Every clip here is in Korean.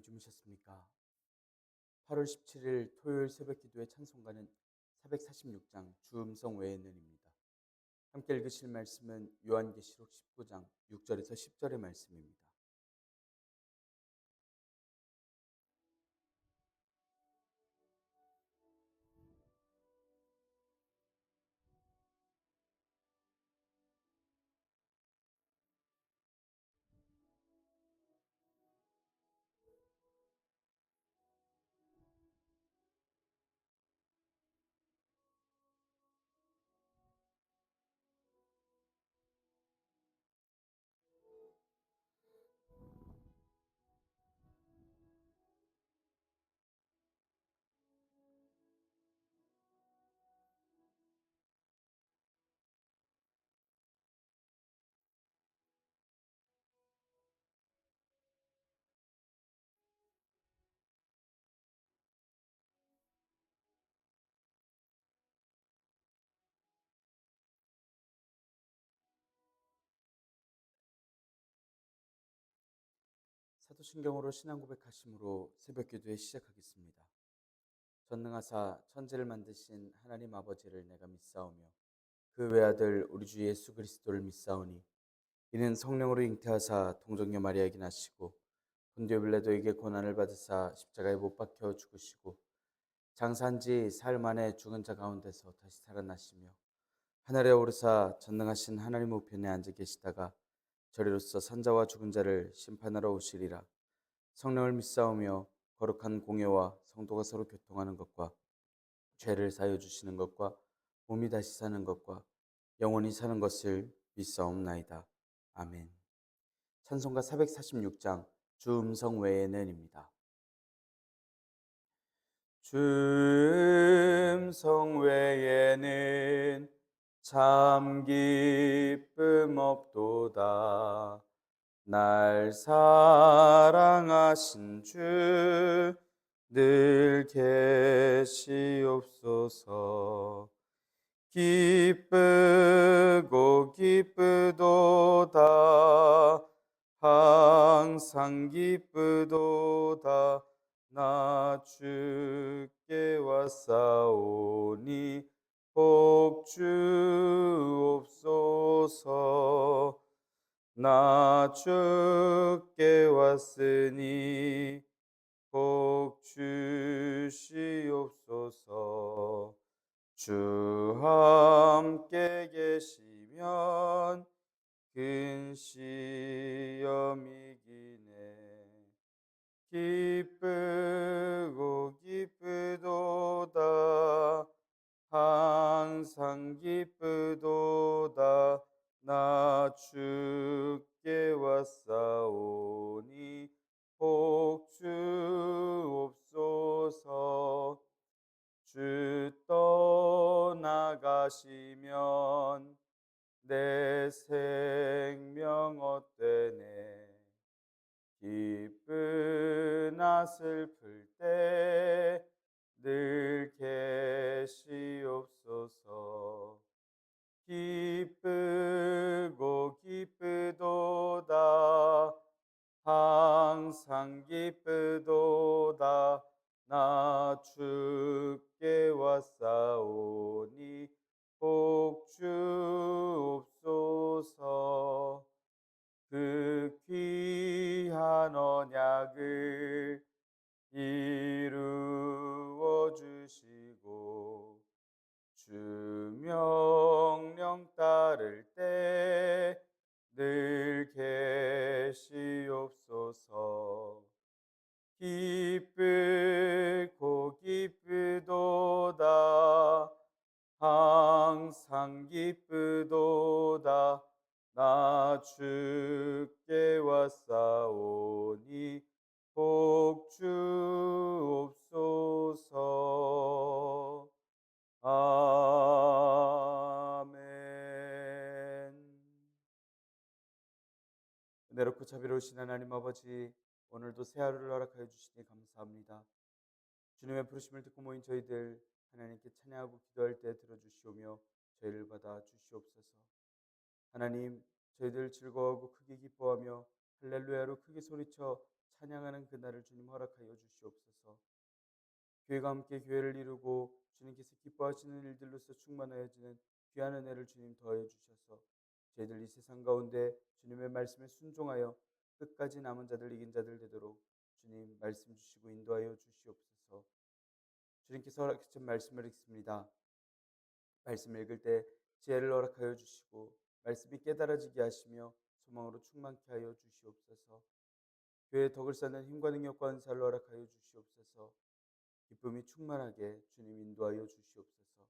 안녕히 주무셨습니까? 8월 17일 토요일 새벽 기도의 찬송가는 446장 주음성 외에는입니다. 함께 읽으실 말씀은 요한계시록 19장 6절에서 10절의 말씀입니다. 사도신경으로 신앙 고백하심으로 새벽 기도에 시작하겠습니다. 전능하사 천지를 만드신 하나님 아버지를 내가 믿사오며 그 외아들 우리 주 예수 그리스도를 믿사오니 이는 성령으로 잉태하사 동정녀 마리아에게 나시고 본디오 빌라도에게 고난을 받으사 십자가에 못 박혀 죽으시고 장사한 지 사흘 만에 죽은 자 가운데서 다시 살아나시며 하늘에 오르사 전능하신 하나님 우편에 앉아 계시다가 저리로서 산자와 죽은 자를 심판하러 오시리라. 성령을 믿사오며 거룩한 공예와 성도가 서로 교통하는 것과 죄를 사하여 주시는 것과 몸이 다시 사는 것과 영원히 사는 것을 믿사옵나이다. 아멘. 찬송가 446장 주 음성 외에는입니다. 주 음성 외에는 참 기쁨 없도다. 날 사랑하신 주 늘 계시옵소서. 기쁘고 기쁘도다. 항상 기쁘도다. 나 주께 왔사오니 복 주옵소서. 나 주께 왔으니 복 주시옵소서. 주 함께 계시면 근시험이 기네. 기쁘고 기쁘도다. 항상 기쁘도다. 나 주께 왔사오니 복 주옵소서. 주 떠나가시면 내 생명 헛되네. 기쁘나 슬플 때 늘 계시옵소서. 기쁘고 기쁘도다. 항상 기쁘도다. 나 주께 왔사오니 복 주옵소서. 그 귀한 언약을 이루어 주시고 주 명령 따를 때 늘 계시옵소서. 기쁘고 기쁘도다. 항상 기쁘도다. 나 주께 왔사오니 복 주옵소서. 아멘. 은혜롭고 자비로우신 하나님 아버지, 오늘도 새 하루를 허락하여 주시니 감사합니다. 주님의 부르심을 듣고 모인 저희들 하나님께 찬양하고 기도할 때 들어주시오며 저희를 받아 주시옵소서. 하나님, 저희들 즐거워하고 크게 기뻐하며 할렐루야로 크게 소리쳐 찬양하는 그날을 주님 허락하여 주시옵소서. 교회가 함께 교회를 이루고 주님께서 기뻐하시는 일들로서 충만하여지는 귀한 은혜를 주님 더해 주셔서 저희들 이 세상 가운데 주님의 말씀에 순종하여 끝까지 남은 자들 이긴 자들 되도록 주님 말씀 주시고 인도하여 주시옵소서. 주님께서 허락하신 말씀을 읽습니다. 말씀을 읽을 때 지혜를 허락하여 주시고 말씀이 깨달아지게 하시며 소망으로 충만케 하여 주시옵소서. 교회의 덕을 쌓는 힘과 능력과 은사를 허락하여 주시옵소서. 기쁨이 충만하게 주님 인도하여 주시옵소서.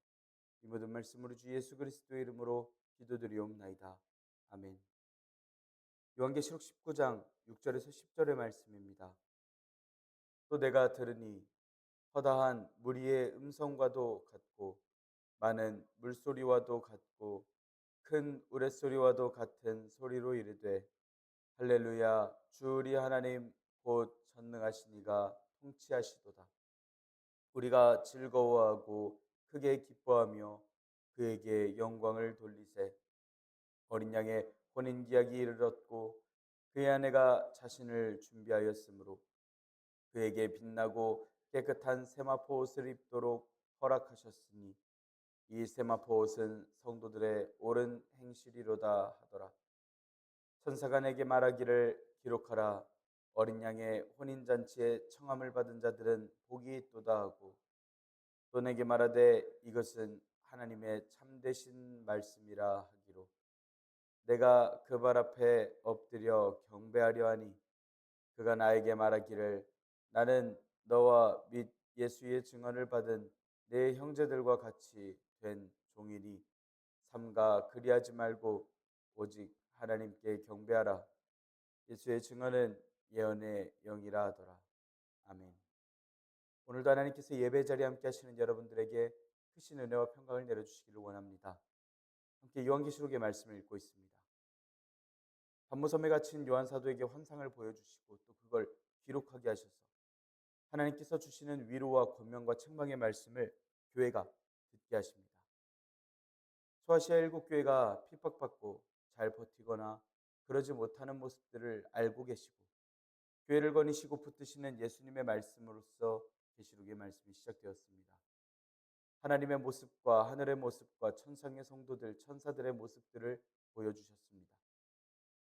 이 모든 말씀으로 주 예수 그리스도의 이름으로 기도드리옵나이다. 아멘. 요한계시록 19장 6절에서 10절의 말씀입니다. 또 내가 들으니 허다한 무리의 음성과도 같고 많은 물소리와도 같고 큰 우레소리와도 같은 소리로 이르되 할렐루야 주 우리 하나님 곧 전능하신 이가 통치하시도다. 우리가 즐거워하고 크게 기뻐하며 그에게 영광을 돌리세. 어린 양의 혼인 기약이 이르렀고 그의 아내가 자신을 준비하였으므로 그에게 빛나고 깨끗한 세마포 옷을 입도록 허락하셨으니 이 세마포 옷은 성도들의 옳은 행실이로다 하더라. 천사가 내게 말하기를 기록하라. 어린 양의 혼인 잔치에 청함을 받은 자들은 복이 있도다 하고 또 내게 말하되 이것은 하나님의 참되신 말씀이라 하기로 내가 그 발 앞에 엎드려 경배하려 하니 그가 나에게 말하기를 나는 너와 및 예수의 증언을 받은 내 형제들과 같이 된 종이니 삼가 그리하지 말고 오직 하나님께 경배하라. 예수의 증언은 예언의 영이라 하더라. 아멘. 오늘도 하나님께서 예배 자리에 함께 하시는 여러분들에게 크신 은혜와 평강을 내려주시기를 원합니다. 함께 요한계시록의 말씀을 읽고 있습니다. 반모섬에 갇힌 요한 사도에게 환상을 보여주시고 또 그걸 기록하게 하셔서 하나님께서 주시는 위로와 권면과 책망의 말씀을 교회가 듣게 하십니다. 소아시아 일곱 교회가 핍박받고 잘 버티거나 그러지 못하는 모습들을 알고 계시고 교회를 거니시고 붙드시는 예수님의 말씀으로써 계시록의 말씀이 시작되었습니다. 하나님의 모습과 하늘의 모습과 천상의 성도들, 천사들의 모습들을 보여주셨습니다.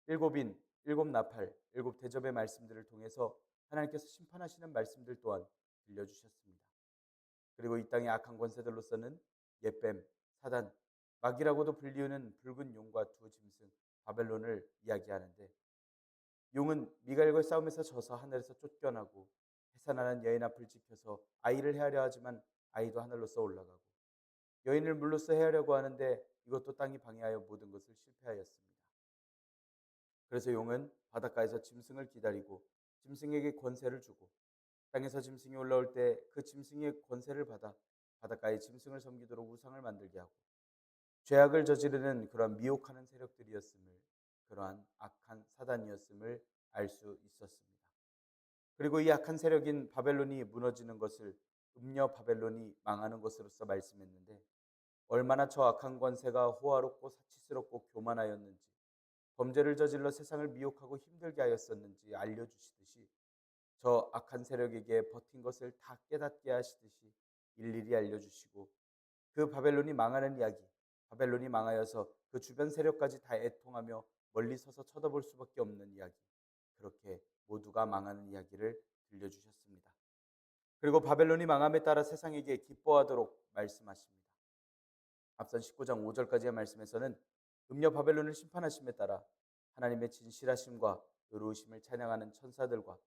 일곱인, 일곱 나팔, 일곱 대접의 말씀들을 통해서 하나님께서 심판하시는 말씀들 또한 들려주셨습니다. 그리고 이 땅의 악한 권세들로서는 옛뱀, 사단, 마귀라고도 불리우는 붉은 용과 두 짐승 바벨론을 이야기하는데 용은 미갈과의 싸움에서 져서 하늘에서 쫓겨나고 해산하는 여인 앞을 지켜서 아이를 헤아려 하지만 아이도 하늘로서 올라가고 여인을 물로써 헤아려고 하는데 이것도 땅이 방해하여 모든 것을 실패하였습니다. 그래서 용은 바닷가에서 짐승을 기다리고 짐승에게 권세를 주고 땅에서 짐승이 올라올 때 그 짐승의 권세를 받아 바닷가에 짐승을 섬기도록 우상을 만들게 하고 죄악을 저지르는 그러한 미혹하는 세력들이었음을 그러한 악한 사단이었음을 알 수 있었습니다. 그리고 이 악한 세력인 바벨론이 무너지는 것을 음녀 바벨론이 망하는 것으로서 말씀했는데 얼마나 저 악한 권세가 호화롭고 사치스럽고 교만하였는지 범죄를 저질러 세상을 미혹하고 힘들게 하였었는지 알려주시듯이 저 악한 세력에게 버틴 것을 다 깨닫게 하시듯이 일일이 알려주시고 그 바벨론이 망하는 이야기, 바벨론이 망하여서 그 주변 세력까지 다 애통하며 멀리 서서 쳐다볼 수밖에 없는 이야기, 그렇게 모두가 망하는 이야기를 들려주셨습니다. 그리고 바벨론이 망함에 따라 세상에게 기뻐하도록 말씀하십니다. 앞선 19장 5절까지의 말씀에서는 음녀 바벨론을 심판하심에 따라 하나님의 진실하심과 의로우심을 찬양하는 천사들과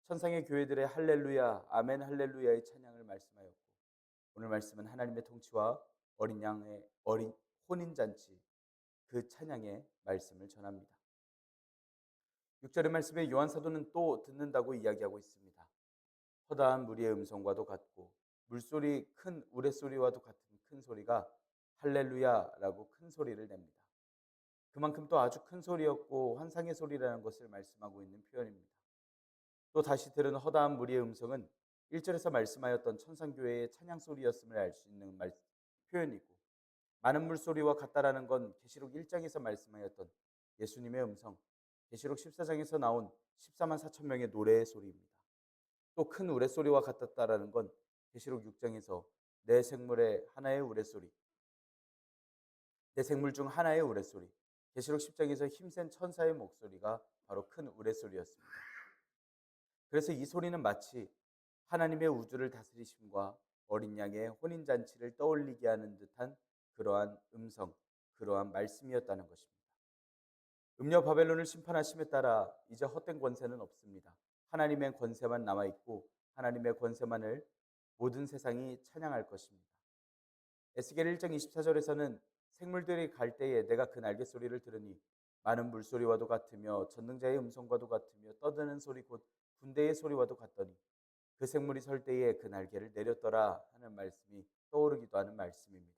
천상의 교회들의 할렐루야, 아멘 할렐루야의 찬양을 말씀하였고 오늘 말씀은 하나님의 통치와 어린 양의 어린 혼인잔치 그 찬양의 말씀을 전합니다. 6절의 말씀에 요한 사도는 또 듣는다고 이야기하고 있습니다. 허다한 무리의 음성과도 같고 물소리 큰 우레소리와도 같은 큰 소리가 할렐루야라고 큰 소리를 냅니다. 그만큼 또 아주 큰 소리였고 환상의 소리라는 것을 말씀하고 있는 표현입니다. 또 다시 들은 허다한 무리의 음성은 1절에서 말씀하였던 천상교회의 찬양 소리였음을 알 수 있는 표현이고 많은 물소리와 같다라는 건 계시록 1장에서 말씀하였던 예수님의 음성, 계시록 14장에서 나온 14만 4천 명의 노래의 소리입니다. 또 큰 우레소리와 같았다라는 건 계시록 6장에서 내 생물의 하나의 우레소리, 내 생물 중 하나의 우레소리, 계시록 10장에서 힘센 천사의 목소리가 바로 큰 우레소리였습니다. 그래서 이 소리는 마치 하나님의 우주를 다스리심과 어린 양의 혼인잔치를 떠올리게 하는 듯한 그러한 음성, 그러한 말씀이었다는 것입니다. 음녀 바벨론을 심판하심에 따라 이제 헛된 권세는 없습니다. 하나님의 권세만 남아있고 하나님의 권세만을 모든 세상이 찬양할 것입니다. 에스겔 1장 24절에서는 생물들이 갈 때에 내가 그 날개 소리를 들으니 많은 물소리와도 같으며 전능자의 음성과도 같으며 떠드는 소리 곧 군대의 소리와도 같더니 그 생물이 설 때에 그 날개를 내렸더라 하는 말씀이 떠오르기도 하는 말씀입니다.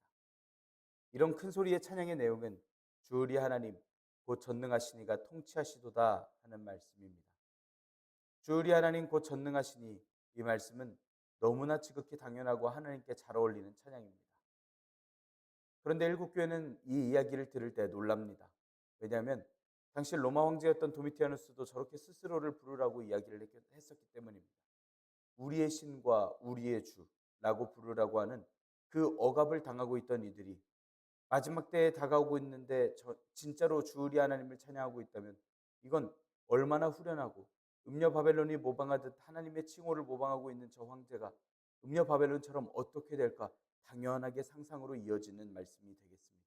이런 큰 소리의 찬양의 내용은 주 우리 하나님 곧 전능하시니가 통치하시도다 하는 말씀입니다. 주 우리 하나님 곧 전능하시니, 이 말씀은 너무나 지극히 당연하고 하나님께 잘 어울리는 찬양입니다. 그런데 일곱 교회는 이 이야기를 들을 때 놀랍니다. 왜냐하면 당시 로마 황제였던 도미티아누스도 저렇게 스스로를 부르라고 이야기를 했었기 때문입니다. 우리의 신과 우리의 주라고 부르라고 하는 그 억압을 당하고 있던 이들이 마지막 때에 다가오고 있는데 진짜로 주 우리 하나님을 찬양하고 있다면 이건 얼마나 후련하고, 음녀 바벨론이 모방하듯 하나님의 칭호를 모방하고 있는 저 황제가 음녀 바벨론처럼 어떻게 될까 당연하게 상상으로 이어지는 말씀이 되겠습니다.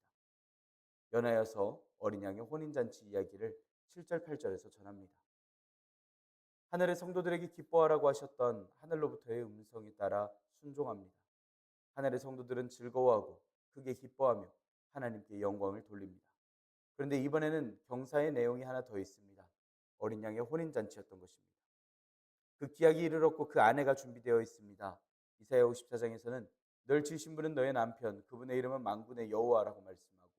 연하여서 어린 양의 혼인잔치 이야기를 7절 8절에서 전합니다. 하늘의 성도들에게 기뻐하라고 하셨던 하늘로부터의 음성에 따라 순종합니다. 하늘의 성도들은 즐거워하고 크게 기뻐하며 하나님께 영광을 돌립니다. 그런데 이번에는 경사의 내용이 하나 더 있습니다. 어린 양의 혼인잔치였던 것입니다. 그 기약이 이르렀고 그 아내가 준비되어 있습니다. 이사야 54장에서는 널 지으신 분은 너의 남편, 그분의 이름은 만군의 여호와라고 말씀하고,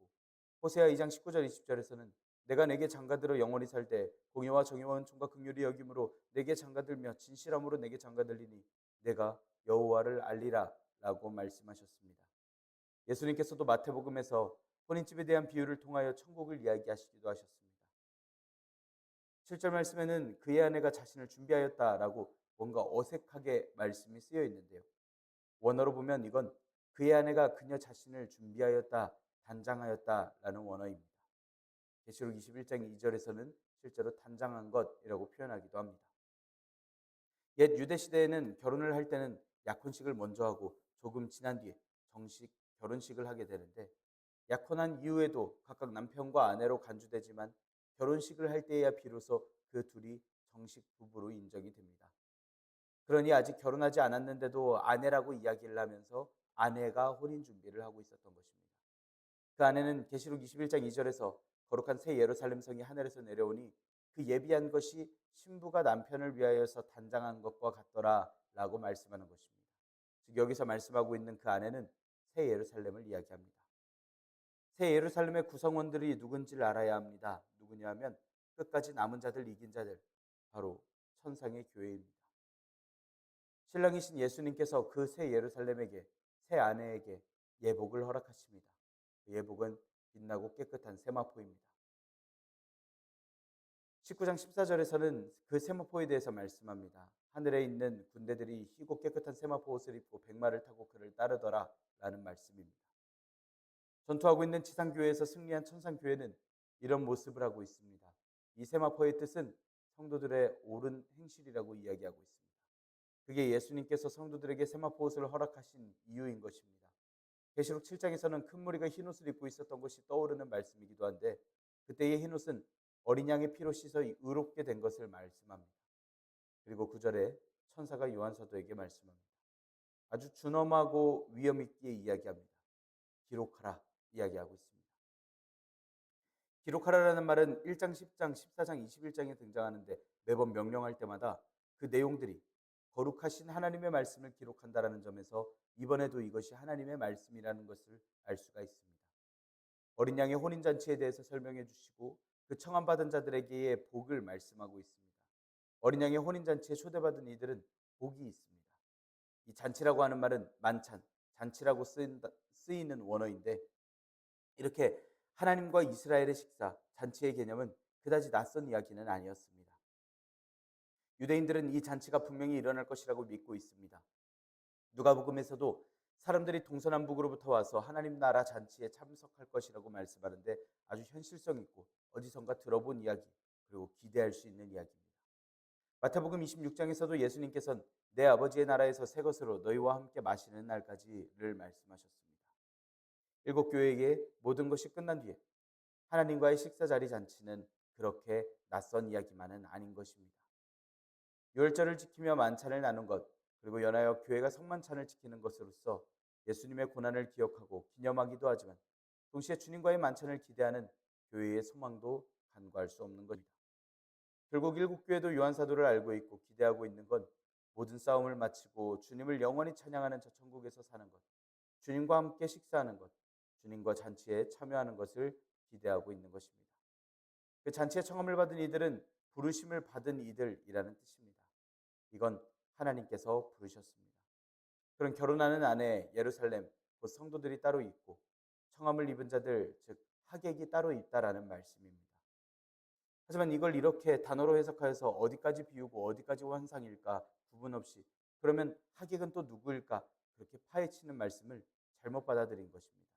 호세아 2장 19절 20절에서는 내가 내게 장가들어 영원히 살 때 공의와 정의와 은총과 긍휼이 여김으로 내게 장가들며 진실함으로 내게 장가들리니 내가 여호와를 알리라 라고 말씀하셨습니다. 예수님께서도 마태복음에서 혼인집에 대한 비유를 통하여 천국을 이야기하시기도 하셨습니다. 7절 말씀에는 그의 아내가 자신을 준비하였다라고 뭔가 어색하게 말씀이 쓰여 있는데요. 원어로 보면 이건 그의 아내가 그녀 자신을 준비하였다, 단장하였다라는 원어입니다. 계시록 21장 2절에서는 실제로 단장한 것이라고 표현하기도 합니다. 옛 유대 시대에는 결혼을 할 때는 약혼식을 먼저 하고 조금 지난 뒤에 정식 결혼식을 하게 되는데, 약혼한 이후에도 각각 남편과 아내로 간주되지만 결혼식을 할 때에야 비로소 그 둘이 정식 부부로 인정이 됩니다. 그러니 아직 결혼하지 않았는데도 아내라고 이야기를 하면서 아내가 혼인 준비를 하고 있었던 것입니다. 그 아내는 계시록 21장 2절에서 거룩한 새 예루살렘 성이 하늘에서 내려오니 그 예비한 것이 신부가 남편을 위하여서 단장한 것과 같더라 라고 말씀하는 것입니다. 즉 여기서 말씀하고 있는 그 아내는 새 예루살렘을 이야기합니다. 새 예루살렘의 구성원들이 누군지를 알아야 합니다. 누구냐 하면 끝까지 남은 자들, 이긴 자들, 바로 천상의 교회입니다. 신랑이신 예수님께서 그 새 예루살렘에게, 새 아내에게 예복을 허락하십니다. 그 예복은 빛나고 깨끗한 세마포입니다. 19장 14절에서는 그 세마포에 대해서 말씀합니다. 하늘에 있는 군대들이 희고 깨끗한 세마포 옷을 입고 백마를 타고 그를 따르더라 라는 말씀입니다. 전투하고 있는 지상교회에서 승리한 천상교회는 이런 모습을 하고 있습니다. 이 세마포의 뜻은 성도들의 옳은 행실이라고 이야기하고 있습니다. 그게 예수님께서 성도들에게 세마포 옷을 허락하신 이유인 것입니다. 계시록 7장에서는 큰 무리가 흰옷을 입고 있었던 것이 떠오르는 말씀이기도 한데, 그때의 흰옷은 어린 양의 피로 씻어 의롭게 된 것을 말씀합니다. 그리고 9절에 천사가 요한 사도에게 말씀합니다. 아주 준엄하고 위험 있게 이야기합니다. 기록하라 이야기하고 있습니다. 기록하라라는 말은 1장, 10장, 14장, 21장에 등장하는데 매번 명령할 때마다 그 내용들이 거룩하신 하나님의 말씀을 기록한다라는 점에서 이번에도 이것이 하나님의 말씀이라는 것을 알 수가 있습니다. 어린 양의 혼인잔치에 대해서 설명해 주시고 그 청함받은 자들에게의 복을 말씀하고 있습니다. 어린 양의 혼인잔치에 초대받은 이들은 복이 있습니다. 이 잔치라고 하는 말은 만찬, 잔치라고 쓰이는 원어인데, 이렇게 하나님과 이스라엘의 식사, 잔치의 개념은 그다지 낯선 이야기는 아니었습니다. 유대인들은 이 잔치가 분명히 일어날 것이라고 믿고 있습니다. 누가복음에서도 사람들이 동서남북으로부터 와서 하나님 나라 잔치에 참석할 것이라고 말씀하는데 아주 현실성 있고 어디선가 들어본 이야기, 그리고 기대할 수 있는 이야기입니다. 마태복음 26장에서도 예수님께서는 내 아버지의 나라에서 새 것으로 너희와 함께 마시는 날까지를 말씀하셨습니다. 일곱 교회에게 모든 것이 끝난 뒤에 하나님과의 식사 자리 잔치는 그렇게 낯선 이야기만은 아닌 것입니다. 유월절을 지키며 만찬을 나눈 것, 그리고 연하여 교회가 성만찬을 지키는 것으로서 예수님의 고난을 기억하고 기념하기도 하지만 동시에 주님과의 만찬을 기대하는 교회의 소망도 간과할 수 없는 것입니다. 결국 일곱 교회도 요한 사도를 알고 있고 기대하고 있는 건 모든 싸움을 마치고 주님을 영원히 찬양하는 저 천국에서 사는 것, 주님과 함께 식사하는 것, 주님과 잔치에 참여하는 것을 기대하고 있는 것입니다. 그 잔치에 청함을 받은 이들은 부르심을 받은 이들이라는 뜻입니다. 이건 하나님께서 부르셨습니다. 그런 결혼하는 아내 예루살렘, 곧 성도들이 따로 있고 청함을 입은 자들, 즉 하객이 따로 있다라는 말씀입니다. 하지만 이걸 이렇게 단어로 해석하여서 어디까지 비우고 어디까지 환상일까 구분 없이, 그러면 하객은 또 누구일까 그렇게 파헤치는 말씀을 잘못 받아들인 것입니다.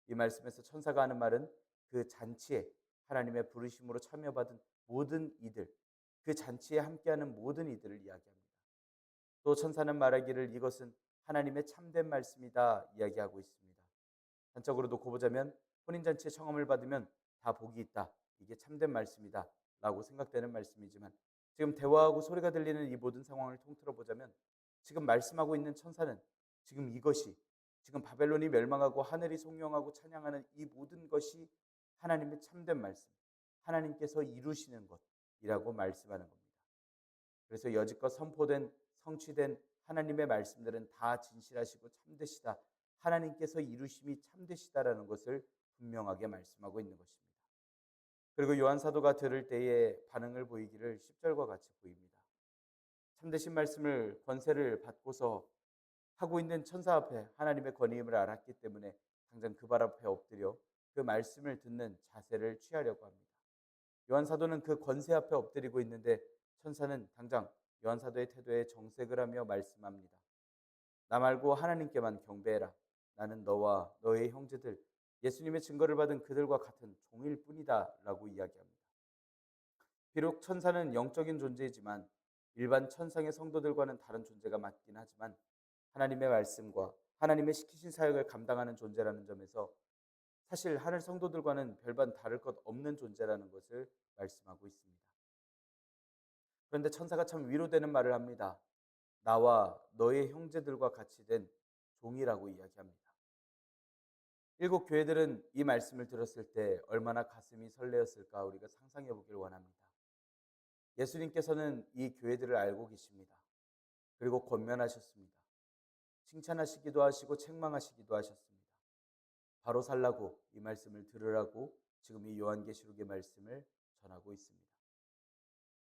이 말씀에서 천사가 하는 말은 그 잔치에 하나님의 부르심으로 참여받은 모든 이들, 그 잔치에 함께하는 모든 이들을 이야기합니다. 또 천사는 말하기를 이것은 하나님의 참된 말씀이다 이야기하고 있습니다. 한쪽으로 놓고 보자면 혼인잔치에 청함을 받으면 다 복이 있다, 이게 참된 말씀이다 라고 생각되는 말씀이지만, 지금 대화하고 소리가 들리는 이 모든 상황을 통틀어 보자면 지금 말씀하고 있는 천사는 지금 이것이, 지금 바벨론이 멸망하고 하늘이 송영하고 찬양하는 이 모든 것이 하나님의 참된 말씀, 하나님께서 이루시는 것이라고 말씀하는 겁니다. 그래서 여지껏 선포된, 성취된 하나님의 말씀들은 다 진실하시고 참되시다, 하나님께서 이루심이 참되시다라는 것을 분명하게 말씀하고 있는 것입니다. 그리고 요한 사도가 들을 때에 반응을 보이기를 10절과 같이 보입니다. 참되신 말씀을 권세를 받고서 하고 있는 천사 앞에 하나님의 권위임을 알았기 때문에 당장 그 발 앞에 엎드려 그 말씀을 듣는 자세를 취하려고 합니다. 요한 사도는 그 권세 앞에 엎드리고 있는데 천사는 당장 요한 사도의 태도에 정색을 하며 말씀합니다. 나 말고 하나님께만 경배해라. 나는 너와 너의 형제들, 예수님의 증거를 받은 그들과 같은 종일 뿐이다 라고 이야기합니다. 비록 천사는 영적인 존재이지만 일반 천상의 성도들과는 다른 존재가 맞긴 하지만 하나님의 말씀과 하나님의 시키신 사역을 감당하는 존재라는 점에서 사실 하늘 성도들과는 별반 다를 것 없는 존재라는 것을 말씀하고 있습니다. 그런데 천사가 참 위로되는 말을 합니다. 나와 너의 형제들과 같이 된 종이라고 이야기합니다. 일곱 교회들은 이 말씀을 들었을 때 얼마나 가슴이 설레었을까 우리가 상상해 보길 원합니다. 예수님께서는 이 교회들을 알고 계십니다. 그리고 권면하셨습니다. 칭찬하시기도 하시고 책망하시기도 하셨습니다. 바로 살라고 이 말씀을 들으라고 지금 이 요한계시록의 말씀을 전하고 있습니다.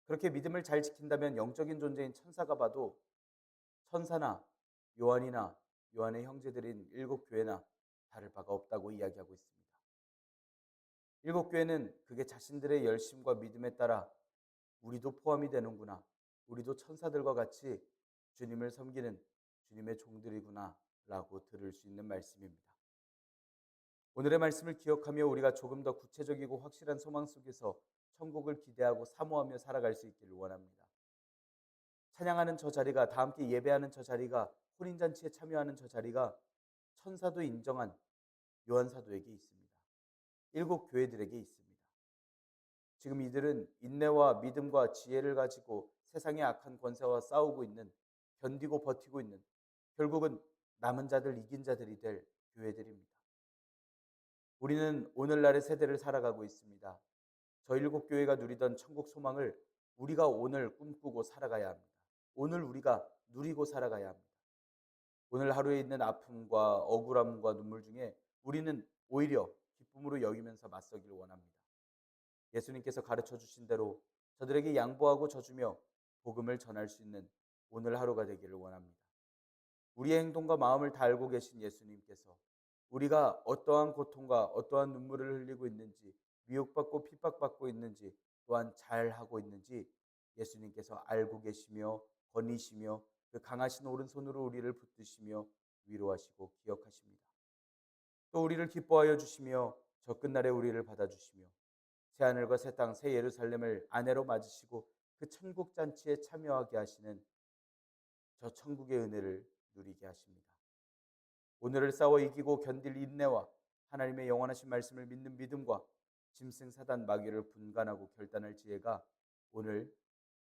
그렇게 믿음을 잘 지킨다면 영적인 존재인 천사가 봐도 천사나 요한이나 요한의 형제들인 일곱 교회나 다를 바가 없다고 이야기하고 있습니다. 일곱 교회는 그게 자신들의 열심과 믿음에 따라 우리도 포함이 되는구나, 우리도 천사들과 같이 주님을 섬기는 주님의 종들이구나 라고 들을 수 있는 말씀입니다. 오늘의 말씀을 기억하며 우리가 조금 더 구체적이고 확실한 소망 속에서 천국을 기대하고 사모하며 살아갈 수 있기를 원합니다. 찬양하는 저 자리가, 다 함께 예배하는 저 자리가, 혼인잔치에 참여하는 저 자리가 천사도 인정한 요한 사도에게 있습니다. 일곱 교회들에게 있습니다. 지금 이들은 인내와 믿음과 지혜를 가지고 세상의 악한 권세와 싸우고 있는, 견디고 버티고 있는, 결국은 남은 자들, 이긴 자들이 될 교회들입니다. 우리는 오늘날의 세대를 살아가고 있습니다. 저 일곱 교회가 누리던 천국 소망을 우리가 오늘 꿈꾸고 살아가야 합니다. 오늘 우리가 누리고 살아가야 합니다. 오늘 하루에 있는 아픔과 억울함과 눈물 중에 우리는 오히려 기쁨으로 여기면서 맞서기를 원합니다. 예수님께서 가르쳐 주신 대로 저들에게 양보하고 져주며 복음을 전할 수 있는 오늘 하루가 되기를 원합니다. 우리의 행동과 마음을 다 알고 계신 예수님께서 우리가 어떠한 고통과 어떠한 눈물을 흘리고 있는지, 미혹받고 핍박받고 있는지, 또한 잘하고 있는지 예수님께서 알고 계시며 권위시며 그 강하신 오른손으로 우리를 붙드시며 위로하시고 기억하십니다. 또 우리를 기뻐하여 주시며 저 끝날에 우리를 받아주시며 새하늘과 새 땅, 새 예루살렘을 아내로 맞으시고 그 천국 잔치에 참여하게 하시는 저 천국의 은혜를 누리게 하십니다. 오늘을 싸워 이기고 견딜 인내와 하나님의 영원하신 말씀을 믿는 믿음과 짐승 사단 마귀를 분간하고 결단할 지혜가 오늘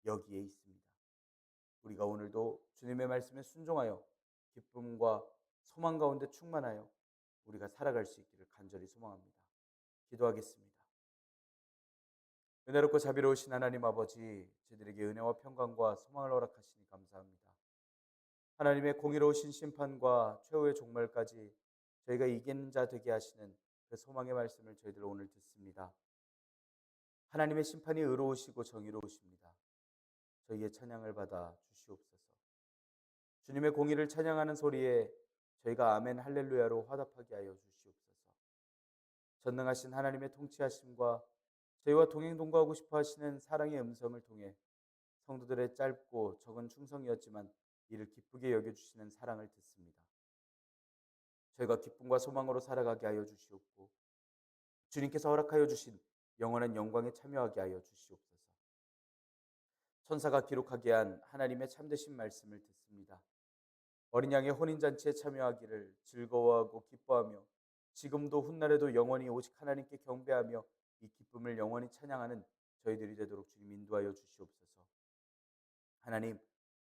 여기에 있습니다. 우리가 오늘도 주님의 말씀에 순종하여 기쁨과 소망 가운데 충만하여 우리가 살아갈 수 있기를 간절히 소망합니다. 기도하겠습니다. 은혜롭고 자비로우신 하나님 아버지, 저희들에게 은혜와 평강과 소망을 허락하시니 감사합니다. 하나님의 공의로우신 심판과 최후의 종말까지 저희가 이기는 자 되게 하시는 그 소망의 말씀을 저희들 오늘 듣습니다. 하나님의 심판이 의로우시고 정의로우십니다. 저희의 찬양을 받아 주시옵소서. 주님의 공의를 찬양하는 소리에 저희가 아멘 할렐루야로 화답하게 하여 주시옵소서. 전능하신 하나님의 통치하심과 저희와 동행 동거하고 싶어 하시는 사랑의 음성을 통해 성도들의 짧고 적은 충성이었지만 이를 기쁘게 여겨주시는 사랑을 듣습니다. 저희가 기쁨과 소망으로 살아가게 하여 주시옵고 주님께서 허락하여 주신 영원한 영광에 참여하게 하여 주시옵소서. 천사가 기록하게 한 하나님의 참되신 말씀을 듣습니다. 어린 양의 혼인잔치에 참여하기를 즐거워하고 기뻐하며 지금도 훗날에도 영원히 오직 하나님께 경배하며 이 기쁨을 영원히 찬양하는 저희들이 되도록 주님 인도하여 주시옵소서. 하나님,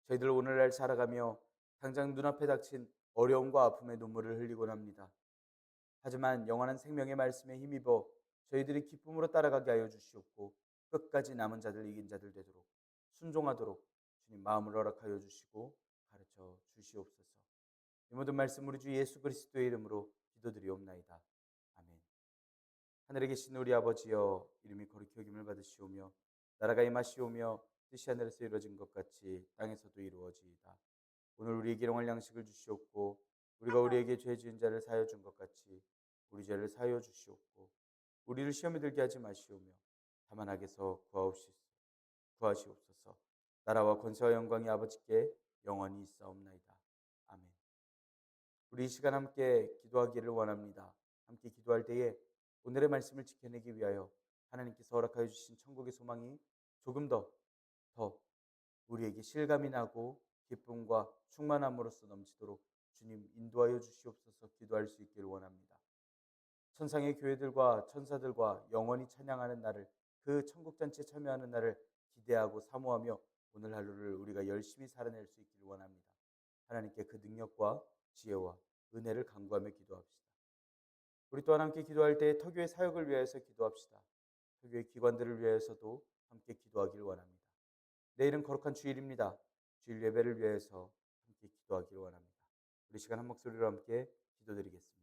저희들 오늘날 살아가며 당장 눈앞에 닥친 어려움과 아픔의 눈물을 흘리곤 합니다. 하지만 영원한 생명의 말씀에 힘입어 저희들이 기쁨으로 따라가게 하여 주시옵고 끝까지 남은 자들 이긴 자들 되도록 순종하도록 주님 마음을 허락하여 주시고 가르쳐 주시옵소서. 이 모든 말씀 우리 주 예수 그리스도의 이름으로 기도드리옵나이다. 아멘. 하늘에 계신 우리 아버지여, 이름이 거룩히 여김을 받으시오며 나라가 임하시오며 뜻이 하늘에서 이루어진 것 같이 땅에서도 이루어지이다. 오늘 우리에게 일용할 양식을 주시옵고 우리가 우리에게 죄 지은 자를 사하여 준 것 같이 우리 죄를 사하여 주시옵고 우리를 시험에 들게 하지 마시오며 다만 악에서 구하시옵소서. 나라와 권세와 영광이 아버지께 영원히 있사옵나이다. 아멘. 우리 이 시간 함께 기도하기를 원합니다. 함께 기도할 때에 오늘의 말씀을 지켜내기 위하여 하나님께서 허락하여 주신 천국의 소망이 조금 더 우리에게 실감이 나고 기쁨과 충만함으로써 넘치도록 주님 인도하여 주시옵소서. 기도할 수 있기를 원합니다. 천상의 교회들과 천사들과 영원히 찬양하는 날을, 그 천국잔치에 참여하는 날을 기대하고 사모하며 오늘 하루를 우리가 열심히 살아낼 수 있기를 원합니다. 하나님께 그 능력과 지혜와 은혜를 간구하며 기도합시다. 우리 또한 함께 기도할 때 터교의 사역을 위해서 기도합시다. 터교의 기관들을 위해서도 함께 기도하기를 원합니다. 내일은 거룩한 주일입니다. 주일 예배를 위해서 함께 기도하기를 원합니다. 우리 시간 한 목소리로 함께 기도드리겠습니다.